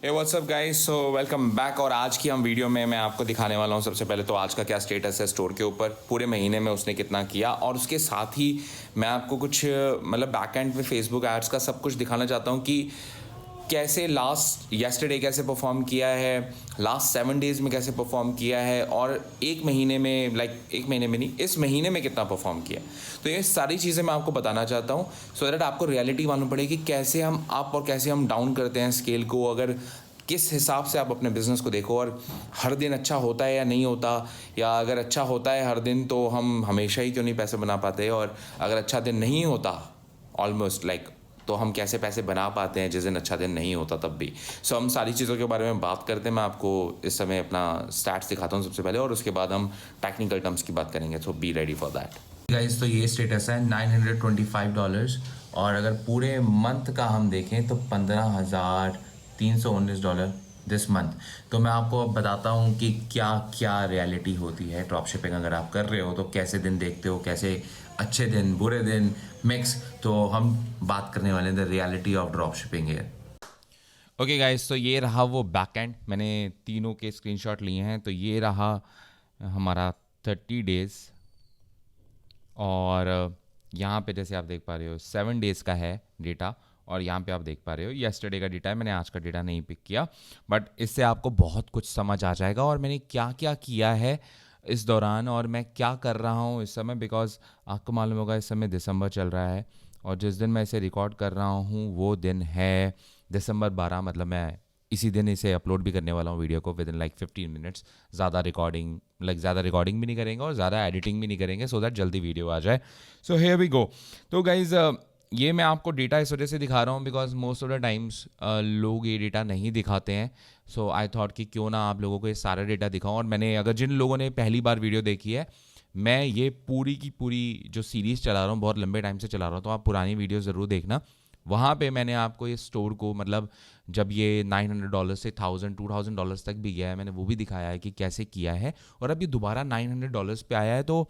हे what's up guys, so welcome back. और आज की हम वीडियो में मैं आपको दिखाने वाला हूँ सबसे पहले तो आज का क्या स्टेटस है स्टोर के ऊपर, पूरे महीने में उसने कितना किया, और उसके साथ ही मैं आपको कुछ मतलब बैक एंड में फेसबुक एड्स का सब कुछ दिखाना चाहता हूँ कि कैसे लास्ट येस्टरडे कैसे परफॉर्म किया है, लास्ट 7 डेज़ में कैसे परफॉर्म किया है, और एक महीने में एक महीने में नहीं, इस महीने में कितना परफॉर्म किया। तो ये सारी चीज़ें मैं आपको बताना चाहता हूँ सो दैट आपको रियलिटी मालूम पड़े कि कैसे हम अप और कैसे हम डाउन करते हैं स्केल को, अगर किस हिसाब से आप अपने बिज़नेस को देखो, और हर दिन अच्छा होता है या नहीं होता, या अगर अच्छा होता है हर दिन तो हम हमेशा ही क्यों नहीं पैसे बना पाते, और अगर अच्छा दिन नहीं होता ऑलमोस्ट तो हम कैसे पैसे बना पाते हैं जिस दिन अच्छा दिन नहीं होता तब भी। सो हम सारी चीज़ों के बारे में बात करते हैं। मैं आपको इस समय अपना स्टैट्स दिखाता हूँ सबसे पहले, और उसके बाद हम टेक्निकल टर्म्स की बात करेंगे। So be ready for that guys. तो ये स्टेटस है $925, और अगर पूरे मंथ का हम देखें तो $15,319 दिस मंथ। तो मैं आपको अब बताता हूँ कि क्या क्या रियलिटी होती है ड्रॉप शिपिंग अगर आप कर रहे हो तो, कैसे दिन देखते हो, कैसे अच्छे दिन बुरे दिन मिक्स। तो हम बात करने वाले हैं the reality of drop shipping है। ओके गाइस, तो ये रहा वो बैक एंड, मैंने तीनों के स्क्रीनशॉट लिए हैं। तो ये रहा हमारा 30 डेज़, और यहाँ पे जैसे आप देख पा रहे हो 7 डेज़ का है डेटा, और यहाँ पे आप देख पा रहे हो येस्टरडे का डेटा है। मैंने आज का डेटा नहीं पिक किया, बट इससे आपको बहुत कुछ समझ आ जाएगा और मैंने क्या क्या किया है इस दौरान, और मैं क्या कर रहा हूँ इस समय। बिकॉज आपको मालूम होगा इस समय दिसंबर चल रहा है, और जिस दिन मैं इसे रिकॉर्ड कर रहा हूँ वो दिन है दिसंबर 12। मतलब मैं इसी दिन इसे अपलोड भी करने वाला हूँ वीडियो को विद इन 15 मिनट्स। ज़्यादा रिकॉर्डिंग भी नहीं करेंगे और ज़्यादा एडिटिंग भी नहीं करेंगे, सो दैट जल्दी वीडियो आ जाए। So here we go. तो गाइज ये मैं आपको डेटा इस वजह से दिखा रहा हूँ because most of the times लोग ये डेटा नहीं दिखाते हैं। सो आई थॉट कि क्यों ना आप लोगों को ये सारा डेटा दिखाऊं। और मैंने, अगर जिन लोगों ने पहली बार वीडियो देखी है, मैं ये पूरी की पूरी जो सीरीज़ चला रहा हूँ बहुत लंबे टाइम से चला रहा हूँ, तो आप पुरानी वीडियो ज़रूर देखना। वहाँ पे मैंने आपको ये स्टोर को, मतलब जब ये $900 से 1000-2000 तक भी गया है, मैंने वो भी दिखाया है कि कैसे किया है, और अब ये दोबारा $900 पे आया है। तो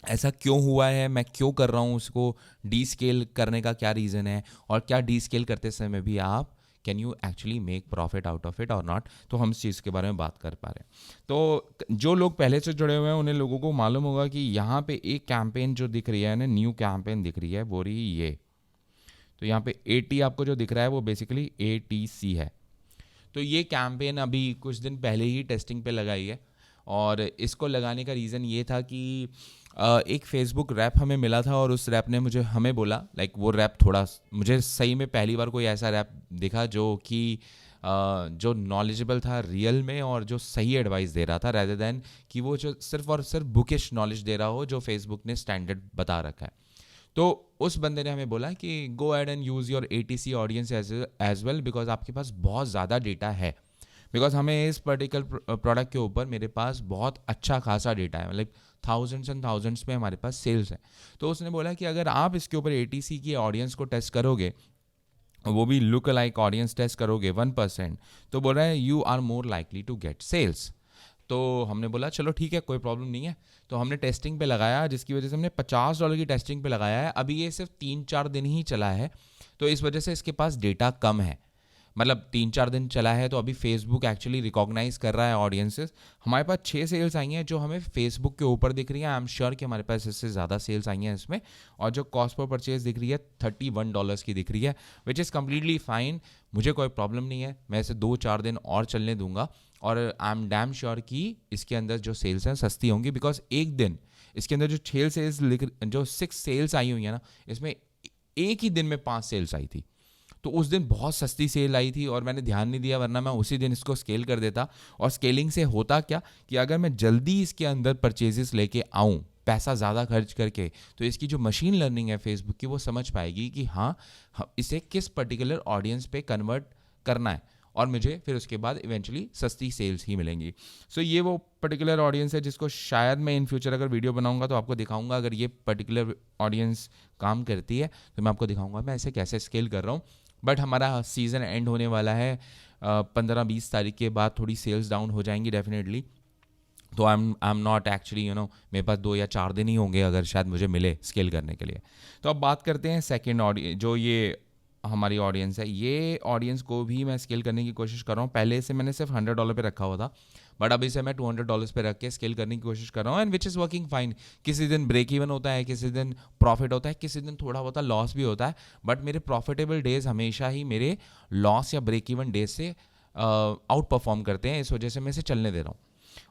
ऐसा क्यों हुआ है, मैं क्यों कर रहा हूँ उसको, डी स्केल करने का क्या रीज़न है, और क्या डी स्केल करते समय भी आप can you actually make profit out of it और नॉट। तो हम इस चीज़ के बारे में बात कर पा रहे हैं। तो जो लोग पहले से जुड़े हुए हैं उन्हें लोगों को मालूम होगा कि यहाँ पे एक कैंपेन जो दिख रही है ना, न्यू कैंपेन दिख रही है, वो रही ये। तो यहाँ पे AT आपको जो दिख रहा है वो बेसिकली ATC है। तो ये कैंपेन अभी कुछ दिन पहले ही टेस्टिंग पे लगाई है, और इसको लगाने का रीज़न ये था कि एक फेसबुक रैप हमें मिला था, और उस रैप ने मुझे हमें बोला, वो रैप थोड़ा, मुझे सही में पहली बार कोई ऐसा रैप दिखा जो कि जो नॉलेजेबल था रियल में, और जो सही एडवाइस दे रहा था, रेदर देन कि वो जो सिर्फ और सिर्फ बुकिश नॉलेज दे रहा हो जो फेसबुक ने स्टैंडर्ड बता रखा है। तो उस बंदे ने हमें बोला कि go ahead and use your ATC audience as well, because आपके पास बहुत ज़्यादा डेटा है। बिकॉज हमें इस पर्टिकुलर प्रोडक्ट के ऊपर मेरे पास बहुत अच्छा खासा डेटा है, मतलब थाउजेंड्स एंड थाउजेंड्स में हमारे पास सेल्स है। तो उसने बोला कि अगर आप इसके ऊपर ATC की ऑडियंस को टेस्ट करोगे, वो भी लुक लाइक ऑडियंस टेस्ट करोगे 1%, तो बोल रहा है you are more likely to get sales. तो हमने बोला चलो ठीक है, कोई प्रॉब्लम नहीं है। तो हमने टेस्टिंग पे लगाया, जिसकी वजह से हमने $50 की टेस्टिंग पे लगाया है। अभी ये सिर्फ 3-4 दिन ही चला है, तो इस वजह से इसके पास डेटा कम है। मतलब 3-4 दिन चला है, तो अभी फेसबुक एक्चुअली रिकॉग्नाइज कर रहा है ऑडियंसेस। हमारे पास 6 सेल्स आई हैं जो हमें फेसबुक के ऊपर दिख रही हैं। आई एम श्योर कि हमारे पास इससे ज़्यादा सेल्स आई हैं इसमें। और जो कॉस्ट पर परचेज दिख रही है $31 की दिख रही है, विच इज़ कम्प्लीटली फाइन। मुझे कोई प्रॉब्लम नहीं है, मैं इसे 2-4 दिन और चलने दूंगा, और आई एम डैम श्योर कि इसके अंदर जो सेल्स हैं सस्ती होंगी। बिकॉज एक दिन इसके अंदर जो 6 सेल्स आई हुई है ना, इसमें एक ही दिन में 5 सेल्स आई थी। तो उस दिन बहुत सस्ती सेल आई थी और मैंने ध्यान नहीं दिया, वरना मैं उसी दिन इसको स्केल कर देता। और स्केलिंग से होता क्या कि अगर मैं जल्दी इसके अंदर परचेजेस लेके आऊँ पैसा ज़्यादा खर्च करके, तो इसकी जो मशीन लर्निंग है फेसबुक की, वो समझ पाएगी कि हाँ इसे किस पर्टिकुलर ऑडियंस पे कन्वर्ट करना है, और मुझे फिर उसके बाद इवेंचुअली सस्ती सेल्स ही मिलेंगी। सो ये वो पर्टिकुलर ऑडियंस है जिसको शायद मैं इन फ्यूचर अगर वीडियो बनाऊंगा तो आपको दिखाऊंगा। अगर ये पर्टिकुलर ऑडियंस काम करती है तो मैं आपको दिखाऊंगा मैं इसे कैसे स्केल कर रहा हूँ। बट हमारा सीज़न एंड होने वाला है 15-20 तारीख के बाद, थोड़ी सेल्स डाउन हो जाएंगी डेफिनेटली। तो आई एम नॉट एक्चुअली मेरे पास 2 या 4 दिन ही होंगे अगर शायद मुझे मिले स्केल करने के लिए। तो अब बात करते हैं सेकेंड ऑडियंस, जो ये हमारी ऑडियंस है, ये ऑडियंस को भी मैं स्केल करने की कोशिश कर रहा हूँ। पहले से मैंने सिर्फ $100 पे रखा हुआ था, बट अभी से मैं $200 पे रख के स्केल करने की कोशिश कर रहा हूँ, and which is working fine. किसी दिन ब्रेक इवन होता है, किसी दिन प्रॉफिट होता है, किसी दिन थोड़ा बहुत लॉस भी होता है, बट मेरे प्रॉफिटेबल डेज हमेशा ही मेरे लॉस या ब्रेक इवन डेज से आउट परफॉर्म करते हैं। इस वजह से मैं इसे चलने दे रहा हूँ।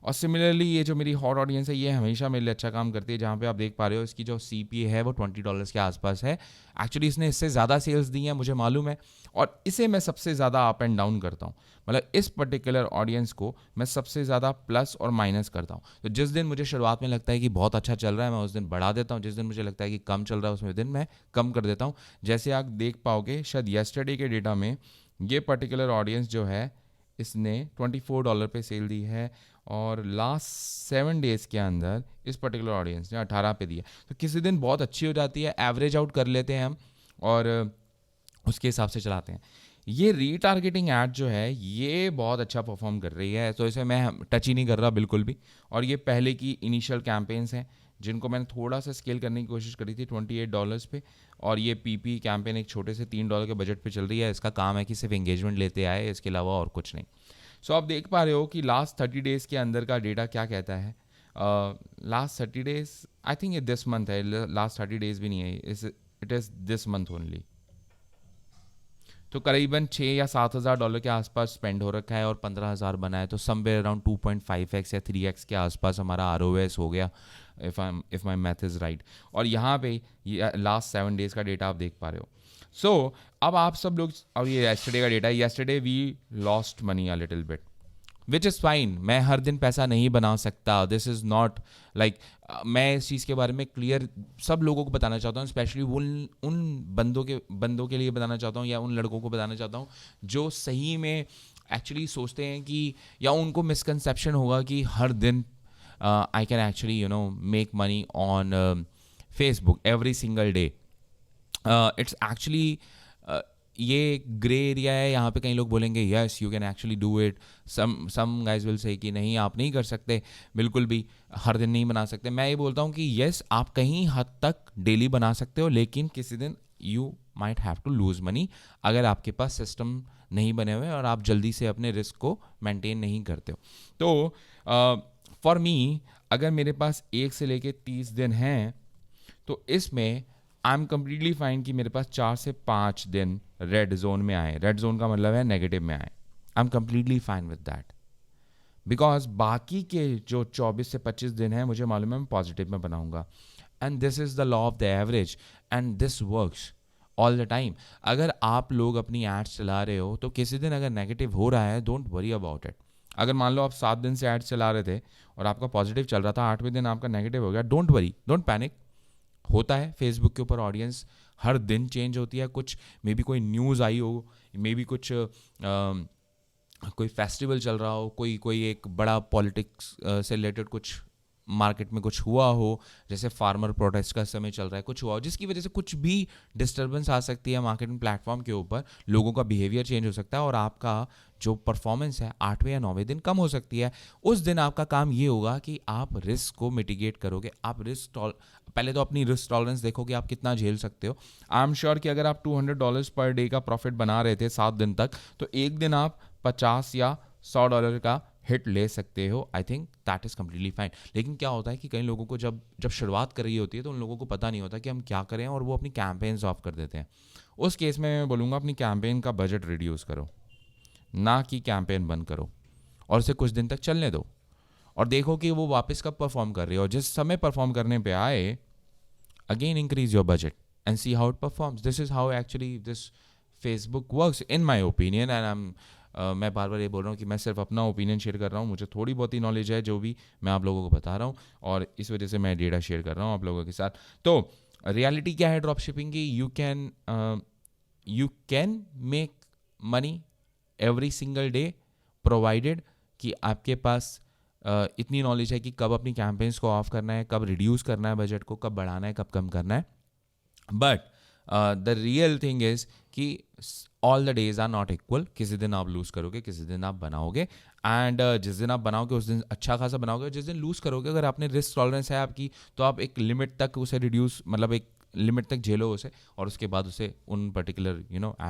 और सिमिलरली ये जो मेरी हॉट ऑडियंस है, ये हमेशा मेरे लिए अच्छा काम करती है। जहाँ पे आप देख पा रहे हो इसकी जो CPA है वो $20 के आसपास है। एक्चुअली इसने इससे ज़्यादा सेल्स दी हैं, मुझे मालूम है, और इसे मैं सबसे ज़्यादा अप एंड डाउन करता हूँ। मतलब इस पर्टिकुलर ऑडियंस को मैं सबसे ज़्यादा प्लस और माइनस करता हूँ। तो जिस दिन मुझे शुरुआत में लगता है कि बहुत अच्छा चल रहा है, मैं उस दिन बढ़ा देता हूँ। जिस दिन मुझे लगता है कि कम चल रहा है, उसमें दिन मैं कम कर देता हूँ। जैसे आप देख पाओगे शायद येस्टरडे के डेटा में, ये पर्टिकुलर ऑडियंस जो है इसने $24 पे सेल दी है, और लास्ट 7 डेज़ के अंदर इस पर्टिकुलर ऑडियंस ने 18 पे दिया। तो किसी दिन बहुत अच्छी हो जाती है, एवरेज आउट कर लेते हैं हम, और उसके हिसाब से चलाते हैं। ये रीटारगेटिंग ऐड जो है ये बहुत अच्छा परफॉर्म कर रही है, तो इसे मैं टच ही नहीं कर रहा बिल्कुल भी। और ये पहले की इनिशियल कैंपेन्स हैं जिनको मैंने थोड़ा सा स्केल करने की कोशिश करी थी $28 पे, और ये PP कैंपेन एक छोटे से $3 के बजट पे चल रही है। इसका काम है कि सिर्फ एंगेजमेंट लेते आए, इसके अलावा और कुछ नहीं। सो आप देख पा रहे हो कि लास्ट 30 डेज़ के अंदर का डेटा क्या कहता है। लास्ट 30 डेज़, आई थिंक ये दिस मंथ है, लास्ट 30 डेज़ भी नहीं है, it is this month only. तो करीबन 6 या 7 हज़ार डॉलर के आसपास स्पेंड हो रखा है, और 15,000 बना है, तो समवेयर अराउंड 2.5x या 3x के आसपास हमारा ROS हो गया, if my math is right. और यहाँ पे ये लास्ट 7 डेज़ का डेटा आप देख पा रहे हो। सो अब आप सब लोग, अब ये येस्टरडे का डेटा है, yesterday we lost money a little bit, which is fine. मैं हर दिन पैसा नहीं बना सकता, दिस इज़ नॉट लाइक, मैं इस चीज़ के बारे में क्लियर सब लोगों को बताना चाहता हूँ, स्पेशली उन बंदों के लिए बताना चाहता हूँ, या उन लड़कों को बताना चाहता हूँ जो सही में एक्चुअली सोचते हैं कि, या उनको मिसकंसेप्शन होगा कि हर दिन I can actually make money on Facebook every single day. It's actually ये ग्रे एरिया है। यहाँ पे कई लोग बोलेंगे yes you can actually do it, some guys will say कि नहीं आप नहीं कर सकते, बिल्कुल भी हर दिन नहीं बना सकते। मैं ये बोलता हूँ कि यस आप कहीं हद तक डेली बना सकते हो, लेकिन किसी दिन you might have to lose money अगर आपके पास सिस्टम नहीं बने हुए और आप जल्दी से अपने रिस्क को मेंटेन नहीं करते हो। तो फॉर मी, अगर मेरे पास 1 से लेके 30 दिन हैं, तो इसमें आई एम कम्प्लीटली फाइन कि मेरे पास 4 से 5 दिन रेड जोन में आए। रेड जोन का मतलब है नेगेटिव में आए। I am completely fine with that, because बाकी के जो 24 से 25 दिन हैं मुझे मालूम है मैं पॉजिटिव में बनाऊंगा, and this is the law of the average, and this works all the time. अगर आप लोग अपनी एड्स चला रहे हो, तो किसी दिन अगर नेगेटिव हो रहा है, डोंट वरी अबाउट इट। अगर मान लो आप 7 दिन से एड्स चला रहे थे और आपका पॉजिटिव चल रहा था, 8वें दिन आपका नेगेटिव हो गया, डोंट वरी, डोंट पैनिक। होता है फेसबुक के ऊपर ऑडियंस हर दिन चेंज होती है। कुछ मे बी कोई न्यूज़ आई हो, मे बी कुछ कोई फेस्टिवल चल रहा हो, कोई एक बड़ा पॉलिटिक्स से रिलेटेड कुछ मार्केट में कुछ हुआ हो, जैसे फार्मर प्रोटेस्ट का समय चल रहा है, कुछ हुआ हो जिसकी वजह से कुछ भी डिस्टर्बेंस आ सकती है मार्केटिंग प्लेटफॉर्म के ऊपर, लोगों का बिहेवियर चेंज हो सकता है और आपका जो परफॉर्मेंस है 8वें या 9वें दिन कम हो सकती है। उस दिन आपका काम ये होगा कि आप रिस्क को मिटिगेट करोगे। आप पहले तो अपनी रिस्क टॉलरेंस देखो कि आप कितना झेल सकते हो। आई एम श्योर कि अगर आप $200 पर डे का प्रॉफिट बना रहे थे 7 दिन तक, तो एक दिन आप 50 या $100 का हिट ले सकते हो। I think that is completely fine. लेकिन क्या होता है कि कई लोगों को जब शुरुआत कर रही होती है, तो उन लोगों को पता नहीं होता कि हम क्या करें, और वो अपनी कैंपेन्स ऑफ कर देते हैं। उस केस में मैं बोलूँगा अपनी कैंपेन का बजट रिड्यूस करो, ना कि कैंपेन बंद करो, और उसे कुछ दिन तक चलने दो और देखो कि वो वापस कब परफॉर्म कर रही है। और जिस समय परफॉर्म करने पे आए, again increase your budget and see how it performs. This is how actually this Facebook works in my opinion, and मैं बार बार ये बोल रहा हूँ कि मैं सिर्फ अपना ओपिनियन शेयर कर रहा हूँ। मुझे थोड़ी बहुत ही नॉलेज है जो भी मैं आप लोगों को बता रहा हूँ, और इस वजह से मैं डेटा शेयर कर रहा हूँ आप लोगों के साथ। तो रियलिटी क्या है ड्रॉप शिपिंग की? You can make money every single day, provided कि आपके पास इतनी नॉलेज है कि कब अपनी कैंपेन्स को ऑफ करना है, कब रिड्यूस करना है बजट को, कब बढ़ाना है, कब कम करना है। But the real thing is कि all the days are not equal. किसी दिन आप लूज़ करोगे, किसी दिन आप बनाओगे, एंड जिस दिन आप बनाओगे उस दिन अच्छा खासा बनाओगे। जिस दिन लूज़ करोगे, अगर आपने रिस्क टॉलरेंस है आपकी, तो आप एक लिमिट तक उसे रिड्यूस, मतलब एक लिमिट तक झेलो उसे, और उसके बाद उसे उन पर्टिकुलर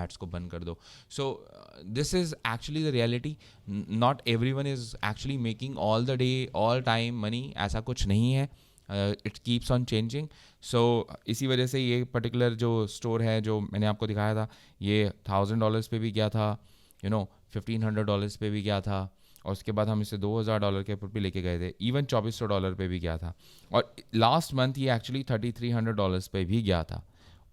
एड्स को बंद कर दो. So this is actually the reality. Not every one is actually making all the day all time money, ऐसा कुछ नहीं है. It keeps on changing. So इसी वजह से ये पर्टिकुलर जो स्टोर है जो मैंने आपको दिखाया था, ये $1,000 पे भी गया था, $1,500 पे भी गया था, और उसके बाद हम इसे $2,000 के ऊपर भी लेके गए थे, इवन $2,400 पे भी गया था, और लास्ट मंथ ये एक्चुअली $3,300 पे भी गया था.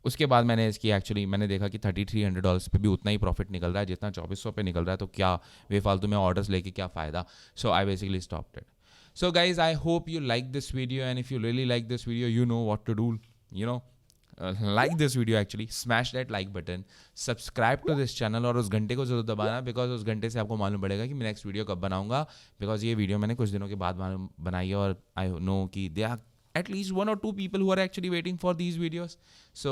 उसके बाद मैंने देखा कि $3,300 पे भी उतना ही प्रॉफिट निकल रहा है जितना 2,400 पे निकल रहा है, तो क्या बेफालतू में ऑर्डर्स लेके क्या फ़ायदा. So I basically stopped it. So guys, I hope you like this video, and if you really like this video, you know what to do. You know, like this video actually, smash that like button, subscribe to this channel, और उस घंटे को जरूर दबाना, because उस घंटे से आपको मालूम पड़ेगा कि मैं नेक्स्ट वीडियो कब बनाऊंगा, बिकॉज ये वीडियो मैंने कुछ दिनों के बाद बनाई है, और आई नो कि they are at least 1 or 2 people who are actually waiting for these videos. So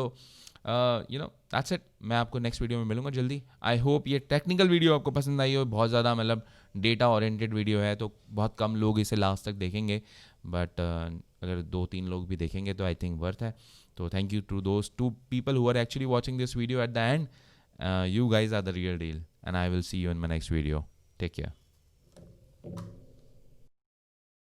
that's it. मैं आपको नेक्स्ट वीडियो में मिलूंगा जल्दी. आई होप ये टेक्निकल वीडियो आपको पसंद आई हो. बहुत ज़्यादा मतलब डेटा ओरिएंटेड वीडियो है, तो बहुत कम लोग इसे लास्ट तक देखेंगे, बट अगर 2-3 लोग भी देखेंगे तो आई थिंक वर्थ है. तो thank you to those 2 people who are actually watching this video at the end. You guys are the real deal, and I will see you in my next video. Take care.